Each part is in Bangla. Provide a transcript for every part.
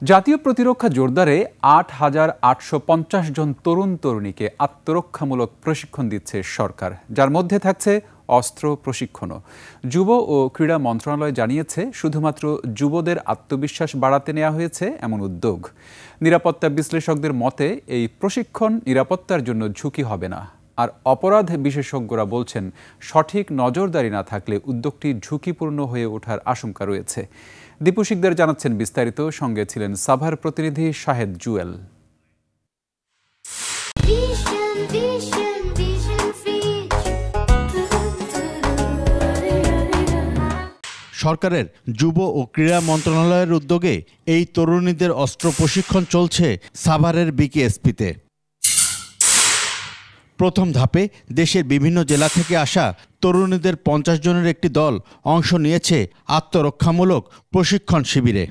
জাতীয় প্রতিরক্ষা জোরদারে ৮,৮৫০ জন তরুণ তরুণীকে আত্মরক্ষামূলক প্রশিক্ষণ দিচ্ছে সরকার, যার মধ্যে থাকছে অস্ত্র প্রশিক্ষণও। যুব ও ক্রীড়া মন্ত্রণালয় জানিয়েছে, শুধুমাত্র যুবদের আত্মবিশ্বাস বাড়াতে নেওয়া হয়েছে এমন উদ্যোগ। নিরাপত্তা বিশ্লেষকদের মতে এই প্রশিক্ষণ নিরাপত্তার জন্য ঝুঁকি হবে না। আর অপরাধ বিশেষজ্ঞরা বলছেন, সঠিক নজরদারি না থাকলে উদ্যোগটি ঝুঁকিপূর্ণ হয়ে ওঠার আশঙ্কা রয়েছে। দীপু শিকদার জানাচ্ছেন বিস্তারিত। সঙ্গে ছিলেন সাভার প্রতিনিধি শাহেদ জুয়েল। সরকারের যুব ও ক্রীড়া মন্ত্রণালয়ের উদ্যোগে এই তরুণীদের অস্ত্র প্রশিক্ষণ চলছে সাভারের বিকেএসপিতে। প্রথম ধাপে দেশের বিভিন্ন জেলা থেকে আসা তরুণীদের 50 জনের একটি দল অংশ নিয়েছে আত্মরক্ষামূলক প্রশিক্ষণ শিবিরে।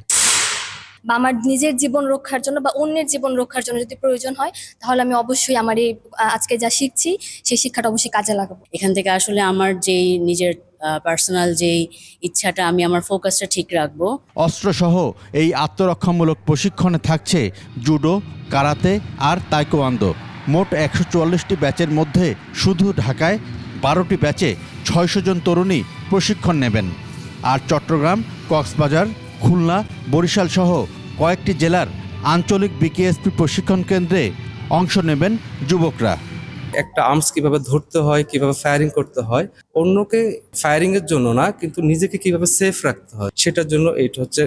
আমার নিজের জীবন রক্ষার জন্য বা অন্যের জীবন রক্ষার জন্য যদি প্রয়োজন হয়, তাহলে আমি অবশ্যই আমার এই আজকে যা শিখছি সেই শিক্ষাটা অবশ্যই কাজে লাগাবো। এখান থেকে আসলে আমার যেই নিজের পার্সোনাল যেই ইচ্ছাটা, আমি আমার ফোকাসটা ঠিক রাখবো। অস্ত্রসহ এই আত্মরক্ষামূলক প্রশিক্ষণে থাকছে জুডো, কারাতে আর তাইকোয়ান্দো। মোট 144টি ব্যাচের মধ্যে শুধু ঢাকায় 12টি ব্যাচে 600 জন তরুণী প্রশিক্ষণ নেবেন। আর চট্টগ্রাম, কক্সবাজার, খুলনা, বরিশাল সহ কয়েকটি জেলার আঞ্চলিক বিকেএসপি প্রশিক্ষণ কেন্দ্রে অংশ নেবেন যুবকরা। একটা আর্মস কিভাবে ধরতে হয়, কিভাবে ফায়ারিং করতে হয়, অন্যকে ফায়ারিং এর জন্য না, কিন্তু নিজেকে কিভাবে সেফ রাখতে হয় সেটার জন্য এইটা হচ্ছে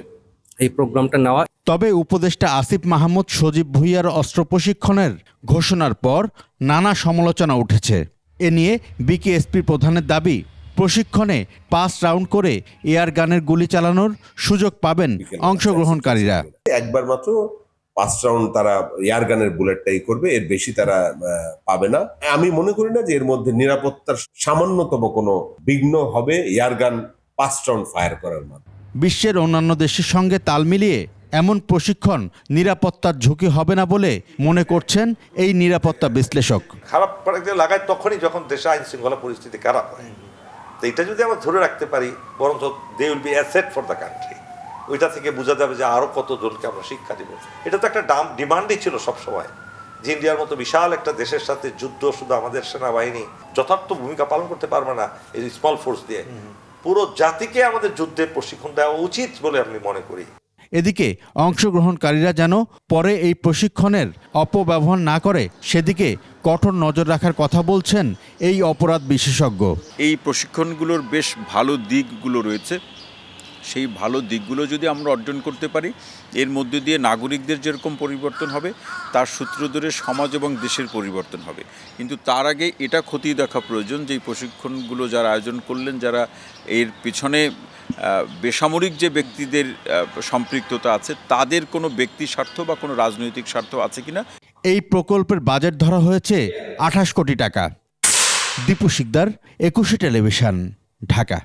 এই প্রোগ্রামটা নেওয়া। তবে উপদেষ্টা আসিফ মাহমুদ সজীব ভুঁইয়ার অস্ত্র প্রশিক্ষণের ঘোষণার পর নানা সমালোচনা উঠেছে। এ নিয়ে বিকেএসপি প্রধানের দাবি, প্রশিক্ষণে 5 রাউন্ড করে এয়ার গানের গুলি চালানোর সুযোগ পাবেন অংশগ্রহণকারীরা। একবার মাত্র 5 রাউন্ড তারা এয়ার গানের বুলেটটাই করবে, এর বেশি তারা পাবে না। আমি মনে করি না যে এর মধ্যে নিরাপত্তার সামান্যতম কোনো বিঘ্ন হবে এয়ার গান 5 রাউন্ড ফায়ার করার মাধ্যমে। বিশ্বের অন্যান্য দেশের সঙ্গে তাল মিলিয়ে এমন প্রশিক্ষণ নিরাপত্তার ঝুঁকি হবে না বলে মনে করছেন এই নিরাপত্তা বিশ্লেষক। খারাপ লাগায় তখনই যখন দেশে আইন শৃঙ্খলা পরিস্থিতি খারাপ হয়। তো এটা যদি আমরা ধরে রাখতে পারি, বরঞ্চ they will be asset for the country. ওইটা থেকে বোঝা যাবে যে আরও কতজনকে আমরা শিক্ষা দিব। এটা তো একটা ডিমান্ডই ছিল সবসময়, যে ইন্ডিয়ার মতো বিশাল একটা দেশের সাথে যুদ্ধ শুধু আমাদের সেনাবাহিনী যথার্থ ভূমিকা পালন করতে পারবে না এই স্মল ফোর্স দিয়ে। পুরো জাতিকে আমাদের যুদ্ধে প্রশিক্ষণ দেওয়া উচিত বলে আমি মনে করি। এদিকে অংশগ্রহণকারীরা যেন পরে এই প্রশিক্ষণের অপব্যবহার না করে সেদিকে কঠোর নজর রাখার কথা বলছেন এই অপরাধ বিশেষজ্ঞ। এই প্রশিক্ষণগুলোর বেশ ভালো দিকগুলো রয়েছে, সেই ভালো দিকগুলো যদি আমরা অর্জন করতে পারি, এর মধ্যে দিয়ে নাগরিকদের যেরকম পরিবর্তন হবে, তার সূত্র ধরে সমাজ এবং দেশের পরিবর্তন হবে। কিন্তু তার আগে এটা খতিয়ে দেখা প্রয়োজন যে এই প্রশিক্ষণগুলো যারা আয়োজন করলেন, যারা এর পিছনে বেসামরিক যে ব্যক্তিদের সম্পৃক্ততা আছে, তাদের কোনো ব্যক্তি স্বার্থ বা কোনো রাজনৈতিক স্বার্থ আছে কিনা। এই প্রকল্পের বাজেট ধরা হয়েছে 28 কোটি টাকা। দীপু শিকদার, 21 টেলিভিশন, ঢাকা।